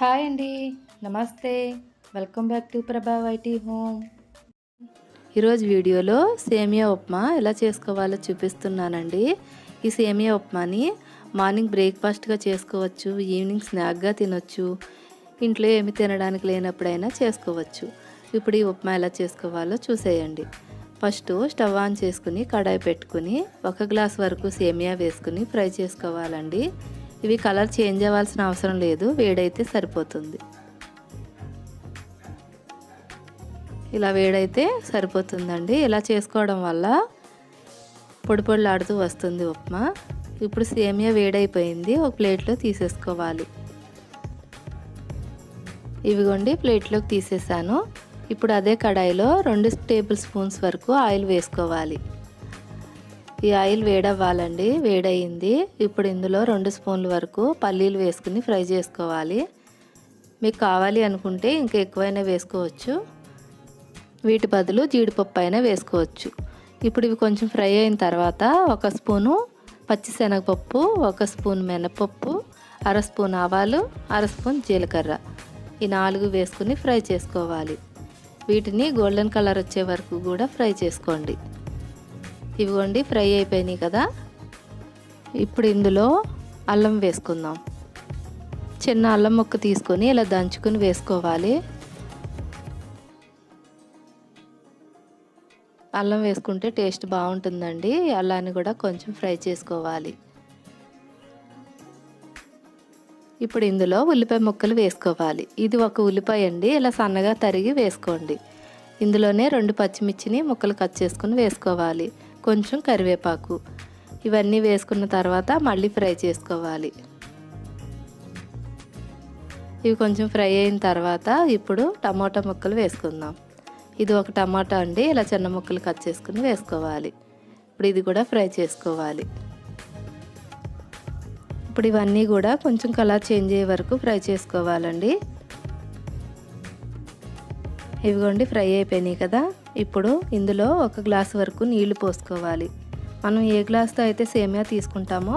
Hi అండి. నమస్తే. Welcome back to ప్రభా వైటీ హోమ్. ఈరోజు వీడియోలో సేమియా ఉప్మా ఎలా చేసుకోవాలో చూపిస్తున్నానండి. ఈ సేమియా ఉప్మాని మార్నింగ్ బ్రేక్ఫాస్ట్గా చేసుకోవచ్చు, ఈవినింగ్ స్నాక్గా తినొచ్చు, ఇంట్లో ఏమి తినడానికి లేనప్పుడైనా చేసుకోవచ్చు. ఇప్పుడు ఈ ఉప్మా ఎలా చేసుకోవాలో చూసేయండి. ఫస్ట్ స్టవ్ ఆన్ చేసుకుని కడాయి పెట్టుకుని 1 గ్లాస్ వరకు సేమియా వేసుకుని ఫ్రై చేసుకోవాలండి. ఇవి కలర్ చేంజ్ అవ్వాల్సిన అవసరం లేదు, వేడైతే సరిపోతుంది. ఇలా వేడైతే సరిపోతుందండి. ఇలా చేసుకోవడం వల్ల పొడి పొడిలాడుతూ వస్తుంది ఉప్మా. ఇప్పుడు సేమియా వేడైపోయింది, ఒక ప్లేట్లో తీసేసుకోవాలి. ఇవిగోండి ప్లేట్లోకి తీసేసాను. ఇప్పుడు అదే కడాయిలో 2 టేబుల్ స్పూన్స్ వరకు ఆయిల్ వేసుకోవాలి. ఈ ఆయిల్ వేడవ్వాలండి. వేడయింది. ఇప్పుడు ఇందులో 2 స్పూన్ల వరకు పల్లీలు వేసుకుని ఫ్రై చేసుకోవాలి. మీకు కావాలి అనుకుంటే ఇంకా ఎక్కువైనా వేసుకోవచ్చు, వీటి బదులు జీడిపప్పు అయినా వేసుకోవచ్చు. ఇప్పుడు ఇవి కొంచెం ఫ్రై అయిన తర్వాత 1 స్పూను పచ్చిశనగపప్పు, 1 స్పూన్ మినపప్పు, 1/2 స్పూన్ ఆవాలు, 1/2 స్పూన్ జీలకర్ర, ఈ 4 వేసుకుని ఫ్రై చేసుకోవాలి. వీటిని గోల్డెన్ కలర్ వచ్చే వరకు కూడా ఫ్రై చేసుకోండి. ఇవిగోండి ఫ్రై అయిపోయినాయి కదా. ఇప్పుడు ఇందులో అల్లం వేసుకుందాం. చిన్న అల్లం ముక్క తీసుకొని ఇలా దంచుకుని వేసుకోవాలి. అల్లం వేసుకుంటే టేస్ట్ బాగుంటుందండి. అల్లాన్ని కూడా కొంచెం ఫ్రై చేసుకోవాలి. ఇప్పుడు ఇందులో ఉల్లిపాయ ముక్కలు వేసుకోవాలి. ఇది 1 ఉల్లిపాయ అండి, ఇలా సన్నగా తరిగి వేసుకోండి. ఇందులోనే 2 పచ్చిమిర్చిని ముక్కలు కట్ చేసుకుని వేసుకోవాలి. కొంచెం కరివేపాకు, ఇవన్నీ వేసుకున్న తర్వాత మళ్ళీ ఫ్రై చేసుకోవాలి. ఇవి కొంచెం ఫ్రై అయిన తర్వాత ఇప్పుడు టమాటా ముక్కలు వేసుకుందాం. ఇది 1 టమాటా అండి, ఇలా చిన్న ముక్కలు కట్ చేసుకుని వేసుకోవాలి. ఇప్పుడు ఇది కూడా ఫ్రై చేసుకోవాలి. ఇప్పుడు ఇవన్నీ కూడా కొంచెం కలర్ చేంజ్ అయ్యే వరకు ఫ్రై చేసుకోవాలండి. ఇవిగోండి ఫ్రై అయిపోయినాయి కదా. ఇప్పుడు ఇందులో 1 గ్లాస్ వరకు నీళ్లు పోసుకోవాలి. మనం ఏ గ్లాస్తో అయితే సేమియా తీసుకుంటామో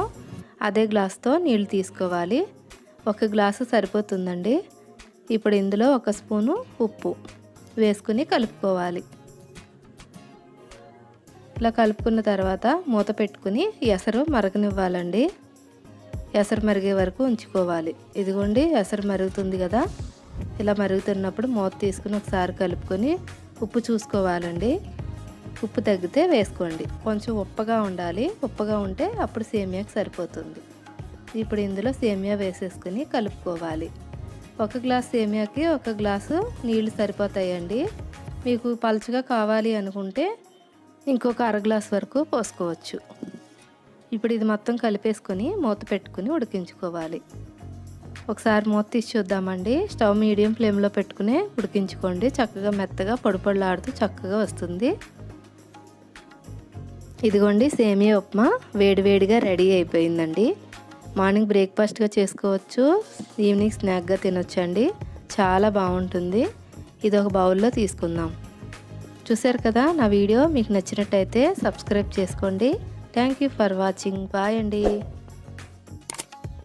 అదే గ్లాస్తో నీళ్లు తీసుకోవాలి. 1 గ్లాసు సరిపోతుందండి. ఇప్పుడు ఇందులో 1 స్పూను ఉప్పు వేసుకుని కలుపుకోవాలి. ఇలా కలుపుకున్న తర్వాత మూత పెట్టుకుని ఎసరు మరగనివ్వాలండి. ఎసరు మరిగే వరకు ఉంచుకోవాలి. ఇదిగోండి ఎసరు మరుగుతుంది కదా. ఇలా మరుగుతున్నప్పుడు మూత తీసుకుని ఒకసారి కలుపుకొని ఉప్పు చూసుకోవాలండి. ఉప్పు తగ్గితే వేసుకోండి. కొంచెం ఉప్పగా ఉండాలి. ఉప్పగా ఉంటే అప్పుడు సేమియాకి సరిపోతుంది. ఇప్పుడు ఇందులో సేమియా వేసేసుకుని కలుపుకోవాలి. 1 గ్లాస్ సేమియాకి 1 గ్లాసు నీళ్లు సరిపోతాయండి. మీకు పలుచగా కావాలి అనుకుంటే ఇంకొక 1/2 గ్లాస్ వరకు పోసుకోవచ్చు. ఇప్పుడు ఇది మొత్తం కలిపేసుకొని మూత పెట్టుకుని ఉడికించుకోవాలి. ఒకసారి మూత తీసి చూద్దామండి. స్టవ్ మీడియం ఫ్లేమ్లో పెట్టుకుని ఉడికించుకోండి. చక్కగా మెత్తగా పొడి పొడిలాడుతూ చక్కగా వస్తుంది. ఇదిగోండి సేమియా ఉప్మా వేడివేడిగా రెడీ అయిపోయిందండి. మార్నింగ్ బ్రేక్ఫాస్ట్గా చేసుకోవచ్చు, ఈవినింగ్ స్నాక్గా తినొచ్చండి. చాలా బాగుంటుంది. ఇది ఒక బౌల్లో తీసుకుందాం. చూసారు కదా, నా వీడియో మీకు నచ్చినట్టయితే సబ్స్క్రైబ్ చేసుకోండి. Thank you for watching. Bye అండి.